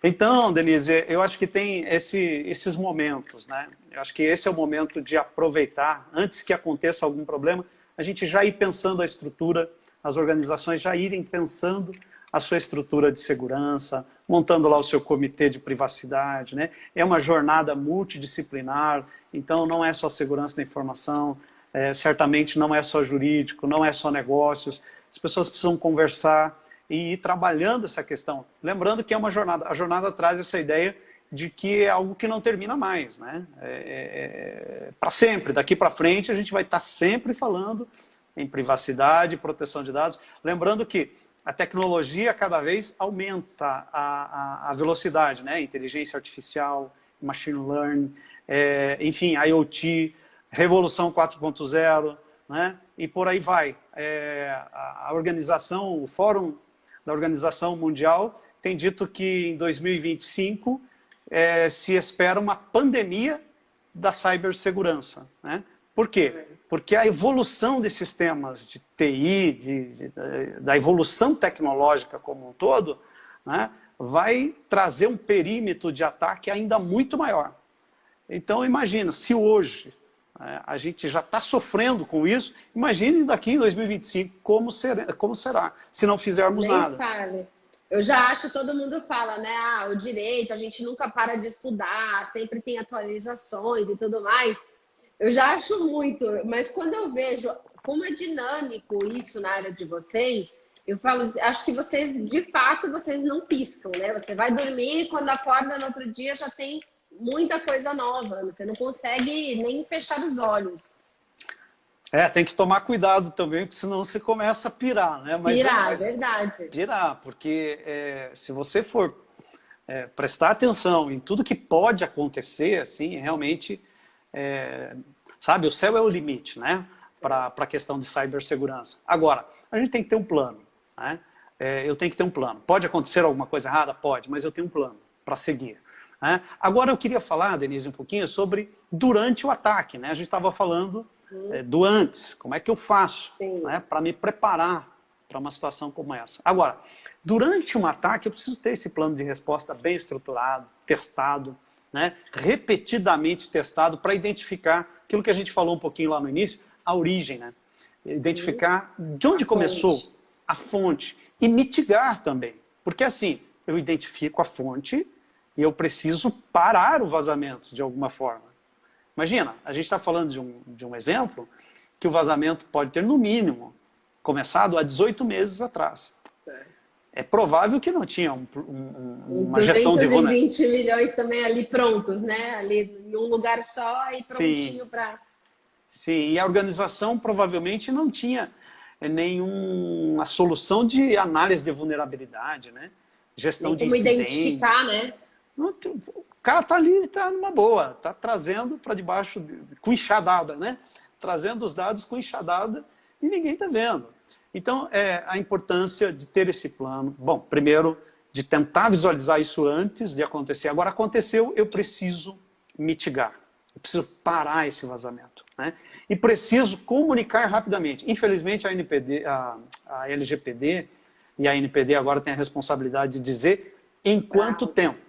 Então, Denise, eu acho que tem esses momentos, né? Eu acho que esse é o momento de aproveitar, antes que aconteça algum problema, a gente já ir pensando a estrutura, as organizações já irem pensando a sua estrutura de segurança, montando lá o seu comitê de privacidade, né? É uma jornada multidisciplinar, então não é só segurança da informação, certamente não é só jurídico, não é só negócios, as pessoas precisam conversar e ir trabalhando essa questão. Lembrando que é uma jornada, a jornada traz essa ideia de que é algo que não termina mais, né? Para sempre, daqui para frente a gente vai estar sempre falando em privacidade, proteção de dados, lembrando que a tecnologia cada vez aumenta a velocidade, né? Inteligência artificial, machine learning, enfim, IoT, Revolução 4.0, né? E por aí vai. A organização, o Fórum da Organização Mundial tem dito que em 2025 se espera uma pandemia da cibersegurança, né? Por quê? Porque a evolução de sistemas de TI, da evolução tecnológica como um todo, né, vai trazer um perímetro de ataque ainda muito maior. Então, imagina, se hoje a gente já está sofrendo com isso, imagine daqui em 2025 como será, se não fizermos Nem nada. fale. Eu já acho, todo mundo fala, né? Ah, o direito, a gente nunca para de estudar, sempre tem atualizações e tudo mais. Eu já acho muito, mas quando eu vejo como é dinâmico isso na área de vocês, eu falo, acho que vocês, de fato, vocês não piscam, né? Você vai dormir e quando acorda no outro dia já tem muita coisa nova, você não consegue nem fechar os olhos. Tem que tomar cuidado também, porque senão você começa a pirar, né? Verdade. Pirar, porque se você for prestar atenção em tudo que pode acontecer, assim, realmente... sabe, o céu é o limite, né, para a questão de cibersegurança. Agora, a gente tem que ter um plano, né? Eu tenho que ter um plano. Pode acontecer alguma coisa errada? Pode, mas eu tenho um plano para seguir. né? Agora eu queria falar, Denise, um pouquinho sobre durante o ataque, né? A gente estava falando do antes, como é que eu faço, né, para me preparar para uma situação como essa. Agora, durante um ataque eu preciso ter esse plano de resposta bem estruturado, testado, né, repetidamente testado para identificar aquilo que a gente falou um pouquinho lá no início, a origem, né? Identificar de onde começou a fonte e mitigar também. Porque assim, eu identifico a fonte e eu preciso parar o vazamento de alguma forma. Imagina, a gente está falando de um exemplo que o vazamento pode ter, no mínimo, começado há 18 meses atrás. É provável que não tinha uma gestão de vulnerabilidade. 220 milhões também ali prontos, né? Ali em um lugar só e prontinho para... Sim, e a organização provavelmente não tinha nenhuma solução de análise de vulnerabilidade, né? Gestão de incidentes. Como identificar, né? O cara está ali, está numa boa, está trazendo para debaixo, com enxadada, né? Trazendo os dados com enxadada e ninguém está vendo. Então, a importância de ter esse plano. Bom, primeiro, de tentar visualizar isso antes de acontecer. Agora, aconteceu, eu preciso mitigar. Eu preciso parar esse vazamento, né? E preciso comunicar rapidamente. Infelizmente, a LGPD e a NPD agora têm a responsabilidade de dizer em quanto tempo,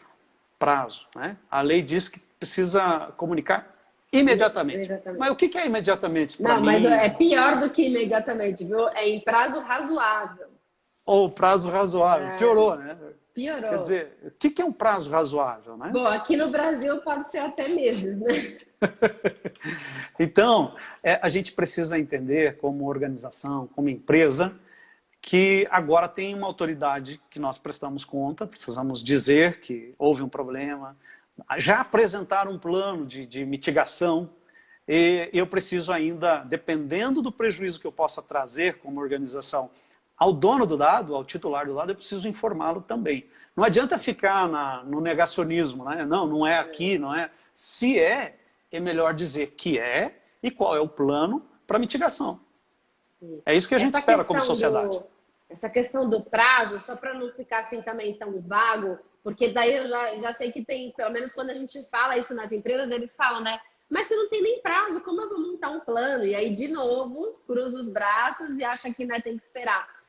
prazo, né? A lei diz que precisa comunicar imediatamente. Mas o que é imediatamente para mim? Não, mas é pior do que imediatamente, viu? É em prazo razoável. Ou prazo razoável. Piorou, né? Piorou. Quer dizer, o que é um prazo razoável, né? Bom, aqui no Brasil pode ser até meses, né? Então, a gente precisa entender como organização, como empresa, que agora tem uma autoridade que nós prestamos conta, precisamos dizer que houve um problema, já apresentar um plano de mitigação, e eu preciso ainda, dependendo do prejuízo que eu possa trazer como organização ao dono do dado, ao titular do dado, eu preciso informá-lo também. Não adianta ficar no negacionismo, né? Não é aqui, não é. Se é melhor dizer que é e qual é o plano para mitigação. Sim. É isso que a gente espera como sociedade. Essa questão do prazo, só para não ficar assim também tão vago, porque daí eu já sei que tem, pelo menos quando a gente fala isso nas empresas, eles falam, né? Mas você não tem nem prazo, como eu vou montar um plano? E aí, de novo, cruza os braços e acha que tem que esperar.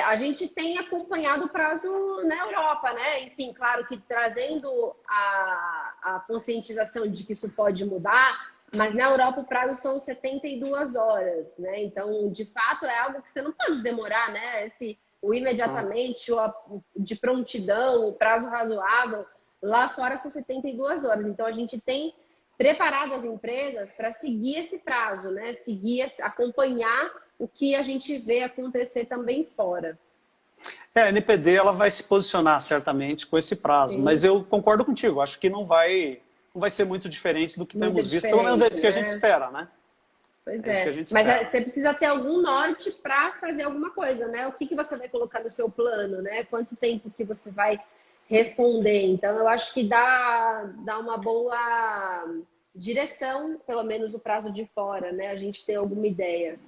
A gente tem acompanhado o prazo na Europa, né? Enfim, claro que trazendo a conscientização de que isso pode mudar, mas na Europa o prazo são 72 horas, né? Então, de fato, é algo que você não pode demorar, né? O imediatamente, o de prontidão, o prazo razoável, lá fora são 72 horas. Então, a gente tem preparado as empresas para seguir esse prazo, né? Acompanhar o que a gente vê acontecer também fora. A NPD ela vai se posicionar certamente com esse prazo, mas eu concordo contigo, acho que não vai ser muito diferente do que temos visto, pelo menos é isso que a gente espera, né? Pois é, mas você precisa ter algum norte para fazer alguma coisa, né? O que você vai colocar no seu plano, né? Quanto tempo que você vai responder. Então, eu acho que dá uma boa direção, pelo menos o prazo de fora, né? A gente ter alguma ideia.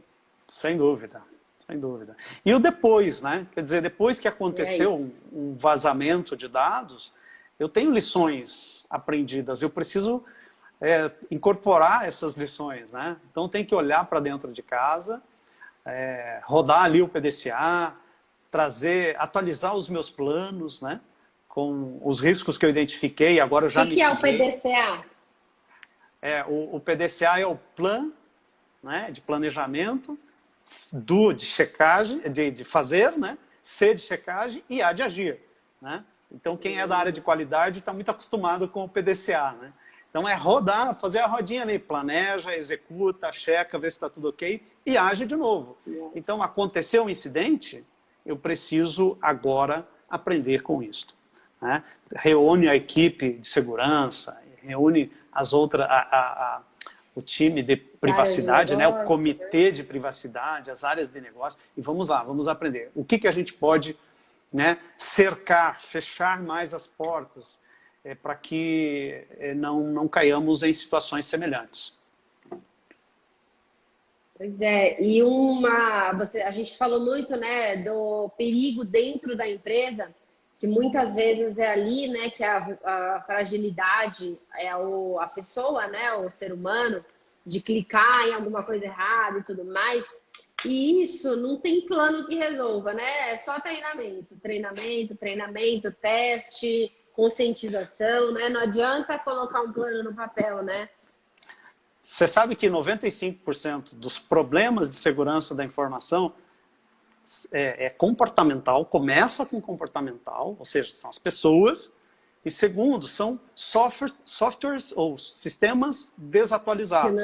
Sem dúvida, sem dúvida. E o depois, né? Quer dizer, depois que aconteceu um vazamento de dados, eu tenho lições aprendidas, eu preciso incorporar essas lições, né? Então tem que olhar para dentro de casa, rodar ali o PDCA, atualizar os meus planos, né? Com os riscos que eu identifiquei, agora eu já mitiguei. O que é o PDCA? O PDCA é o plano, né, de planejamento, de checagem, de fazer, né? C de checagem e A de agir, né? Então quem é da área de qualidade está muito acostumado com o PDCA, né? Então é rodar, fazer a rodinha ali, planeja, executa, checa, vê se está tudo ok e age de novo. Então aconteceu um incidente, eu preciso agora aprender com isso, né? Reúne a equipe de segurança, reúne as outras, o time de privacidade, né? O comitê de privacidade, as áreas de negócio, e vamos lá, vamos aprender. O que a gente pode, né, cercar, fechar mais as portas para que não caiamos em situações semelhantes. Pois é, e a gente falou muito, né, do perigo dentro da empresa, que muitas vezes é ali, né, que a fragilidade é a pessoa, né, o ser humano, de clicar em alguma coisa errada e tudo mais. E isso não tem plano que resolva, né? É só treinamento, treinamento, treinamento, teste, conscientização, né? Não adianta colocar um plano no papel, né? Você sabe que 95% dos problemas de segurança da informação é comportamental, começa com comportamental, ou seja, são as pessoas, e segundo, são softwares ou sistemas desatualizados.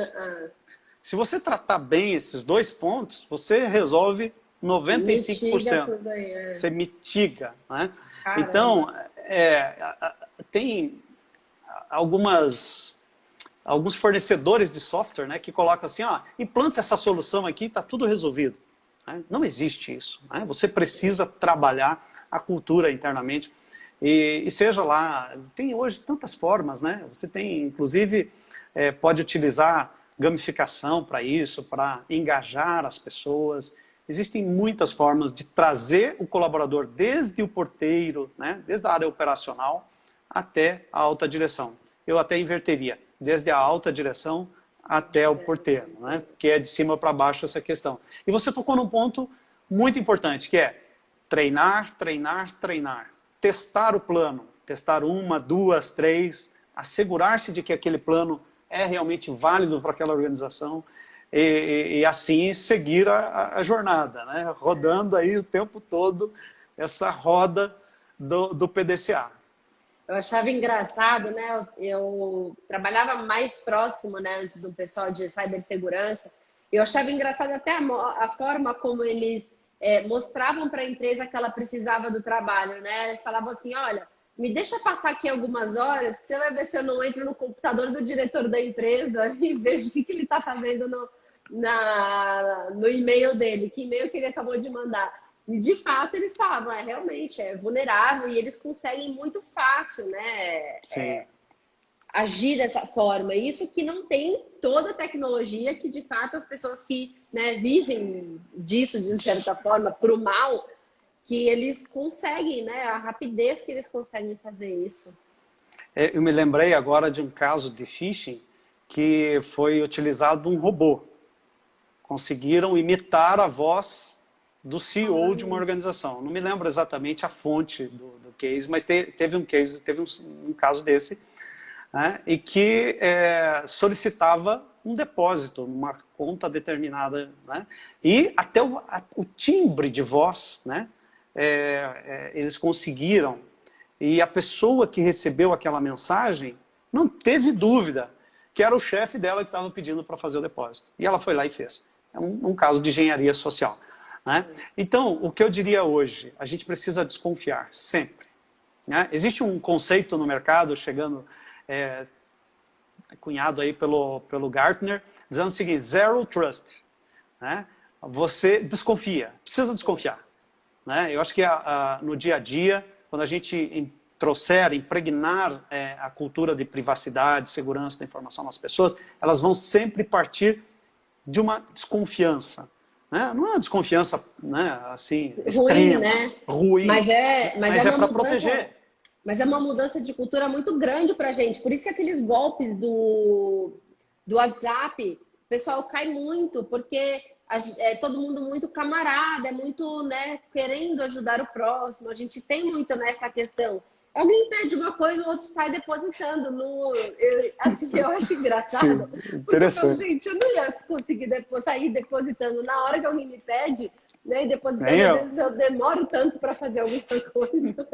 Se você tratar bem esses dois pontos, você resolve 95%. Mitiga tudo aí, Você mitiga, né? Caramba. Então, tem alguns fornecedores de software, né, que colocam assim, ó, implanta essa solução aqui, está tudo resolvido. Né? Não existe isso. Né? Você precisa trabalhar a cultura internamente. E seja lá, tem hoje tantas formas, né? Você tem, inclusive, pode utilizar gamificação para isso, para engajar as pessoas. Existem muitas formas de trazer o colaborador desde o porteiro, né? Desde a área operacional até a alta direção. Eu até inverteria, desde a alta direção até o porteiro, né? Que é de cima para baixo essa questão. E você tocou num ponto muito importante, que é treinar, treinar, treinar. Testar o plano, testar 1, 2, 3, assegurar-se de que aquele plano é realmente válido para aquela organização e assim seguir a jornada, né? Rodando aí o tempo todo essa roda do PDCA. Eu achava engraçado, né? Eu trabalhava mais próximo, né, antes do pessoal de cibersegurança. Eu achava engraçado até a forma como eles mostravam para a empresa que ela precisava do trabalho, né? Falavam assim, olha, me deixa passar aqui algumas horas, que você vai ver se eu não entro no computador do diretor da empresa e vejo o que ele está fazendo no e-mail dele, que e-mail que ele acabou de mandar. E, de fato, eles falavam, realmente, é vulnerável e eles conseguem muito fácil, né? Agir dessa forma. Isso que não tem toda a tecnologia que, de fato, as pessoas que, né, vivem disso, de certa forma, para o mal, que eles conseguem, né? A rapidez que eles conseguem fazer isso. Eu me lembrei agora de um caso de phishing que foi utilizado um robô. Conseguiram imitar a voz do CEO de uma organização. Não me lembro exatamente a fonte do case, mas teve um caso desse, né, e que solicitava um depósito, uma conta determinada, né, e até o timbre de voz, né, eles conseguiram, e a pessoa que recebeu aquela mensagem não teve dúvida que era o chefe dela que estava pedindo para fazer o depósito. E ela foi lá e fez. É um caso de engenharia social. Né? Então, o que eu diria hoje, a gente precisa desconfiar, sempre. Né? Existe um conceito no mercado, cunhado aí pelo Gartner, dizendo o seguinte, zero trust. Né? Você desconfia, precisa desconfiar. Né? Eu acho que no dia a dia, quando a gente impregnar a cultura de privacidade, segurança da informação nas pessoas, elas vão sempre partir de uma desconfiança. Né? Não é uma desconfiança, né, assim, extrema, né? ruim, mas é para proteger. Mas é uma mudança de cultura muito grande para a gente. Por isso que aqueles golpes do WhatsApp, o pessoal cai muito, porque é todo mundo muito camarada, é muito, né, querendo ajudar o próximo. A gente tem muito nessa questão. Alguém pede uma coisa, o outro sai depositando. Eu acho engraçado. Sim, interessante. Porque, gente, eu não ia conseguir sair depositando na hora que alguém me pede, né? E depositando, às vezes eu demoro tanto para fazer alguma coisa.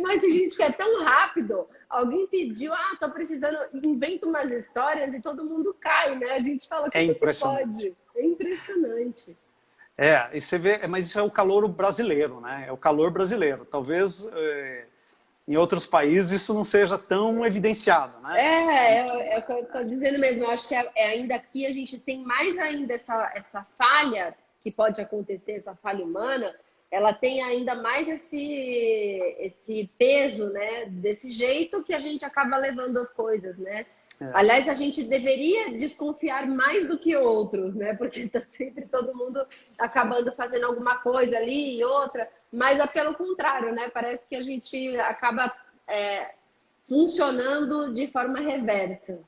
Mas tem gente que é tão rápido. Alguém pediu, tô precisando, inventa umas histórias e todo mundo cai, né? A gente fala, como que pode? É impressionante. E você vê, mas isso é o calor brasileiro, né? É o calor brasileiro. Talvez... em outros países isso não seja tão evidenciado, né? É o que eu estou dizendo mesmo. Eu acho que ainda aqui a gente tem mais ainda essa falha que pode acontecer, essa falha humana, ela tem ainda mais esse peso, né? Desse jeito que a gente acaba levando as coisas, né? Aliás, a gente deveria desconfiar mais do que outros, né? Porque está sempre todo mundo acabando fazendo alguma coisa ali e outra, mas é pelo contrário, né? Parece que a gente acaba funcionando de forma reversa.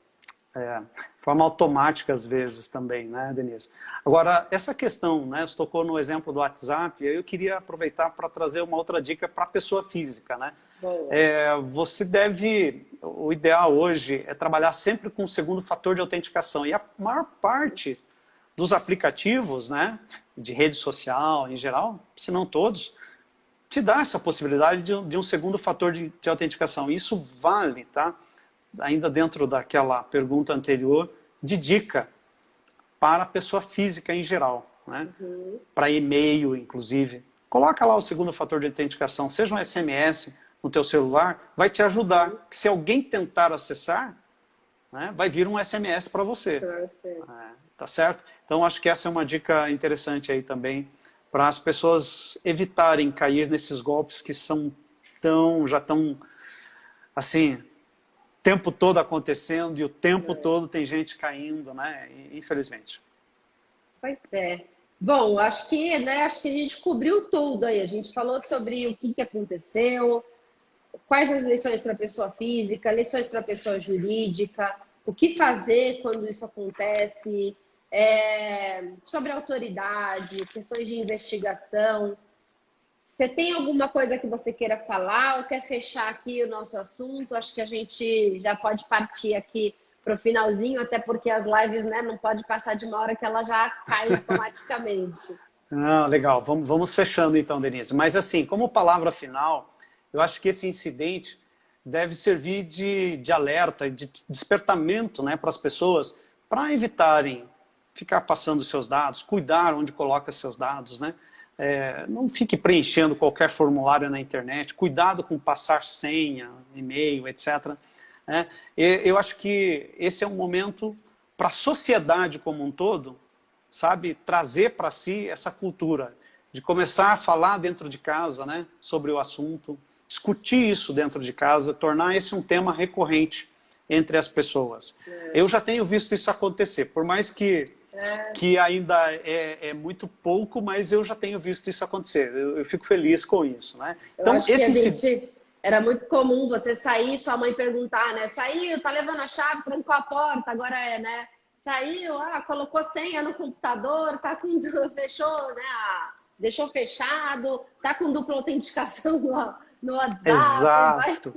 Forma automática às vezes também, né, Denise? Agora, essa questão, né, você tocou no exemplo do WhatsApp, eu queria aproveitar para trazer uma outra dica para a pessoa física, né? Você deve, o ideal hoje é trabalhar sempre com o segundo fator de autenticação, e a maior parte dos aplicativos, né, de rede social em geral, se não todos, te dá essa possibilidade de um segundo fator de autenticação. Isso vale, tá? Ainda dentro daquela pergunta anterior, de dica para a pessoa física em geral, né? Para e-mail, inclusive. Coloca lá o segundo fator de autenticação, seja um SMS no teu celular, vai te ajudar. Que se alguém tentar acessar, né, vai vir um SMS para você. Tá certo? Então, acho que essa é uma dica interessante aí também, para as pessoas evitarem cair nesses golpes que são já tão, assim, tempo todo acontecendo e o tempo todo tem gente caindo, né? Infelizmente. Pois é. Bom, acho que, né, acho que a gente cobriu tudo aí. A gente falou sobre o que aconteceu, quais as lições para a pessoa física, lições para a pessoa jurídica, o que fazer quando isso acontece, sobre autoridade, questões de investigação. Você tem alguma coisa que você queira falar ou quer fechar aqui o nosso assunto? Acho que a gente já pode partir aqui para o finalzinho, até porque as lives, né, não pode passar de uma hora que ela já cai automaticamente. Não, legal. Vamos fechando então, Denise. Mas assim, como palavra final, eu acho que esse incidente deve servir de alerta, de despertamento, né, para as pessoas, para evitarem ficar passando seus dados, cuidar onde coloca seus dados, né? Não fique preenchendo qualquer formulário na internet, cuidado com passar senha, e-mail, etc. Eu acho que esse é um momento para a sociedade como um todo, sabe, trazer para si essa cultura, de começar a falar dentro de casa, né, sobre o assunto, discutir isso dentro de casa, tornar esse um tema recorrente entre as pessoas. Eu já tenho visto isso acontecer, por mais que ainda é muito pouco, mas eu já tenho visto isso acontecer. Eu fico feliz com isso, né? Então, era muito comum você sair, sua mãe perguntar, né? Saiu, tá levando a chave, trancou a porta, agora né? Saiu, colocou senha no computador, tá com fechou, né? Deixou fechado, tá com dupla autenticação no WhatsApp. Exato.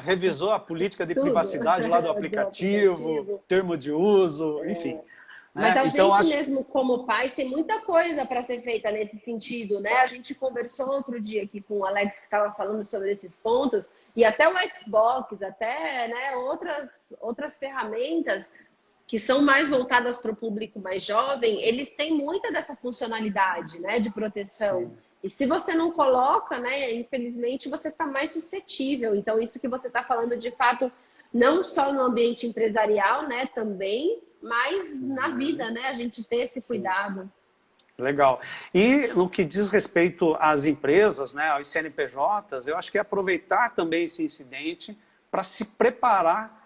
Revisou a política de privacidade lá do aplicativo, termo de uso, enfim. Mas a gente mesmo, como pais, tem muita coisa para ser feita nesse sentido, né? A gente conversou outro dia aqui com o Alex, que estava falando sobre esses pontos, e até o Xbox, até, né, outras ferramentas que são mais voltadas para o público mais jovem, eles têm muita dessa funcionalidade, né, de proteção. Sim. E se você não coloca, né, infelizmente, você está mais suscetível. Então, isso que você está falando, de fato, não só no ambiente empresarial, né, também, mas na vida, né, a gente ter esse cuidado. Legal. E no que diz respeito às empresas, né, aos CNPJs, eu acho que é aproveitar também esse incidente para se preparar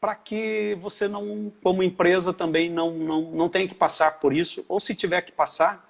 para que você não, como empresa, também não tenha que passar por isso, ou se tiver que passar,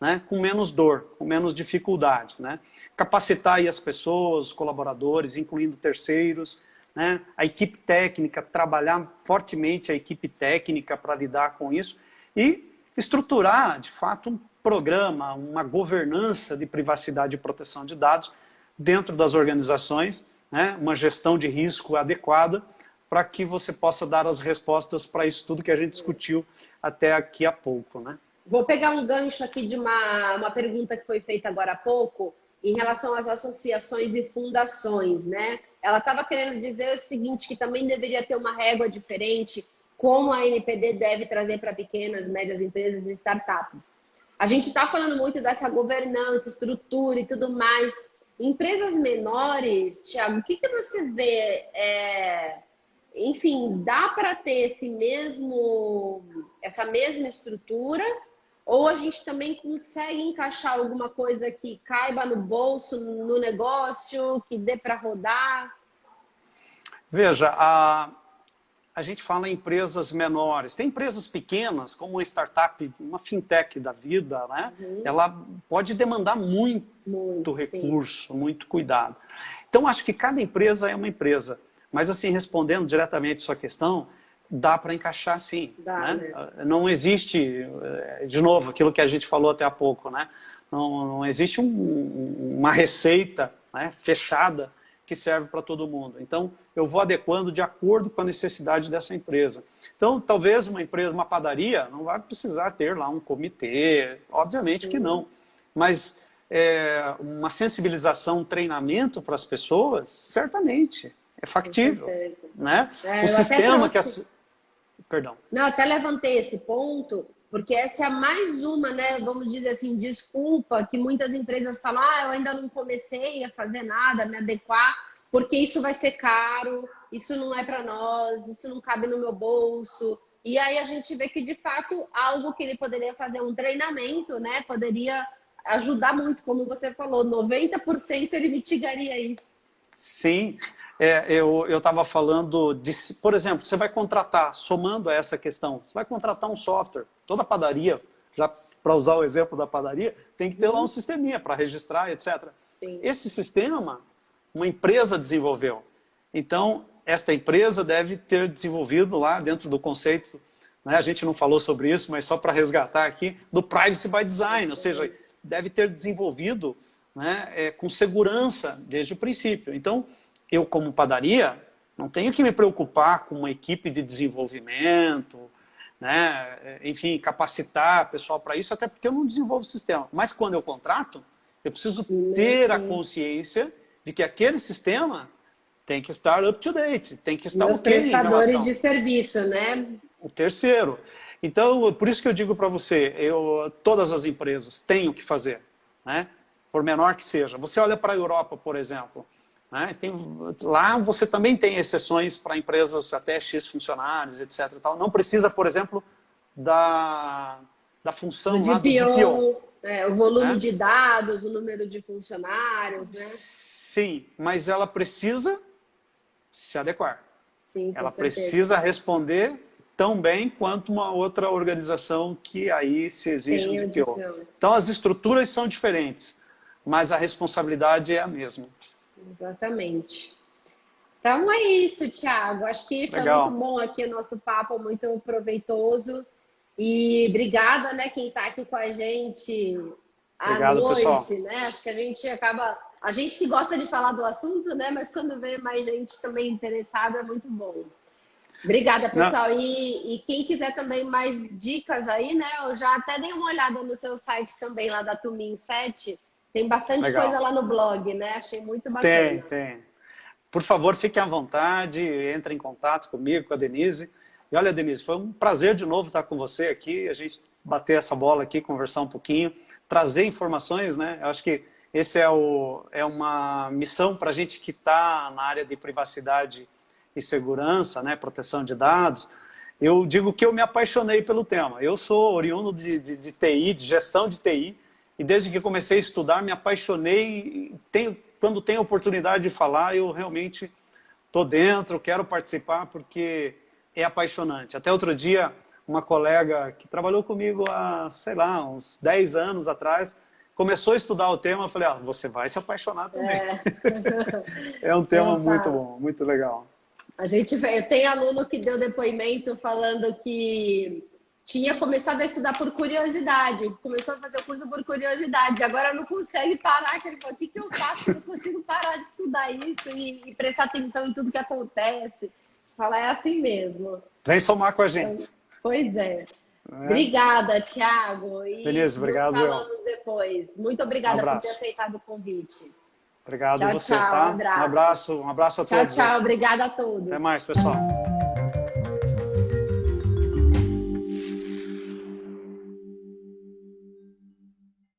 né, com menos dor, com menos dificuldade, né? Capacitar aí as pessoas, os colaboradores, incluindo terceiros, né? A equipe técnica, trabalhar fortemente a equipe técnica para lidar com isso e estruturar, de fato, um programa, uma governança de privacidade e proteção de dados dentro das organizações, né? Uma gestão de risco adequada para que você possa dar as respostas para isso tudo que a gente discutiu até aqui há pouco, né? Vou pegar um gancho aqui de uma pergunta que foi feita agora há pouco, em relação às associações e fundações, né? Ela estava querendo dizer o seguinte, que também deveria ter uma régua diferente, como a NPD deve trazer para pequenas, médias empresas e startups. A gente está falando muito dessa governança, estrutura e tudo mais. Empresas menores, Thiago, o que você vê? Enfim, dá para ter essa mesma estrutura? Ou a gente também consegue encaixar alguma coisa que caiba no bolso, no negócio, que dê para rodar? Veja, a gente fala em empresas menores. Tem empresas pequenas, como uma startup, uma fintech da vida, né? Ela pode demandar muito recurso, sim, muito cuidado. Então, acho que cada empresa é uma empresa. Mas, assim, respondendo diretamente a sua questão, dá para encaixar sim. Dá, né? Não existe, de novo, aquilo que a gente falou até há pouco, né? Não existe uma receita, né, fechada que serve para todo mundo. Então, eu vou adequando de acordo com a necessidade dessa empresa. Então, talvez uma empresa, uma padaria, não vai precisar ter lá um comitê, obviamente que não. Mas uma sensibilização, um treinamento para as pessoas, certamente, é factível. Né? O sistema que... Perdão. Não, até levantei esse ponto, porque essa é mais uma, né, vamos dizer assim, desculpa que muitas empresas falam, eu ainda não comecei a fazer nada, me adequar, porque isso vai ser caro, isso não é para nós, isso não cabe no meu bolso. E aí a gente vê que, de fato, algo que ele poderia fazer, um treinamento, né, poderia ajudar muito, como você falou, 90% ele mitigaria aí. Sim. Eu estava falando de, por exemplo, você vai contratar, somando a essa questão, você vai contratar um software, toda padaria, já para usar o exemplo da padaria, tem que ter lá um sisteminha para registrar, etc. Sim. Esse sistema, uma empresa desenvolveu. Então, esta empresa deve ter desenvolvido lá dentro do conceito, né, a gente não falou sobre isso, mas só para resgatar aqui, do Privacy by Design, ou seja, deve ter desenvolvido, né, com segurança desde o princípio. Então, eu, como padaria, não tenho que me preocupar com uma equipe de desenvolvimento, né? Enfim, capacitar pessoal para isso, até porque eu não desenvolvo o sistema. Mas quando eu contrato, eu preciso ter a consciência de que aquele sistema tem que estar up to date, tem que estar ok. Os prestadores de serviço, né? O terceiro. Então, por isso que eu digo para você, todas as empresas têm o que fazer, né? Por menor que seja. Você olha para a Europa, por exemplo. Né? Lá você também tem exceções para empresas até X funcionários, etc. E tal. Não precisa, por exemplo, da função do lá do DPO. O volume de dados, o número de funcionários. Né? Sim, mas ela precisa se adequar. Sim, ela precisa responder tão bem quanto uma outra organização que aí se exige um DPO. Então as estruturas são diferentes, mas a responsabilidade é a mesma. Exatamente. Então é isso, Thiago. Acho que foi muito bom aqui o nosso papo, muito proveitoso. E obrigada, né, quem está aqui com a gente à noite, pessoal. Né? Acho que a gente acaba... A gente que gosta de falar do assunto, né? Mas quando vê mais gente também interessada, é muito bom. Obrigada, pessoal. E quem quiser também mais dicas aí, né? Eu já até dei uma olhada no seu site também, lá da Tumin 7. Tem bastante coisa lá no blog, né? Achei muito bacana. Tem. Por favor, fiquem à vontade, entre em contato comigo, com a Denise. E olha, Denise, foi um prazer de novo estar com você aqui, a gente bater essa bola aqui, conversar um pouquinho, trazer informações, né? Eu acho que esse é uma missão para a gente que está na área de privacidade e segurança, né? Proteção de dados. Eu digo que eu me apaixonei pelo tema. Eu sou oriundo de TI, de gestão de TI, e desde que comecei a estudar, me apaixonei. Quando tenho oportunidade de falar, eu realmente estou dentro, quero participar, porque é apaixonante. Até outro dia, uma colega que trabalhou comigo há, sei lá, uns 10 anos atrás, começou a estudar o tema, eu falei, você vai se apaixonar também. É um tema muito bom, muito legal. Eu tenho aluno que deu depoimento falando que tinha começado a estudar por curiosidade, começou a fazer o curso por curiosidade, agora não consegue parar, que ele falou, o que eu faço? Eu não consigo parar de estudar isso e prestar atenção em tudo que acontece. Fala, é assim mesmo. Vem somar com a gente. Pois é. Obrigada, Thiago. Beleza, obrigado. Nos falamos depois. Muito obrigada por ter aceitado o convite. Obrigado a você, tchau, tá? Um abraço Um abraço a todos. Tchau, obrigada a todos. Até mais, pessoal.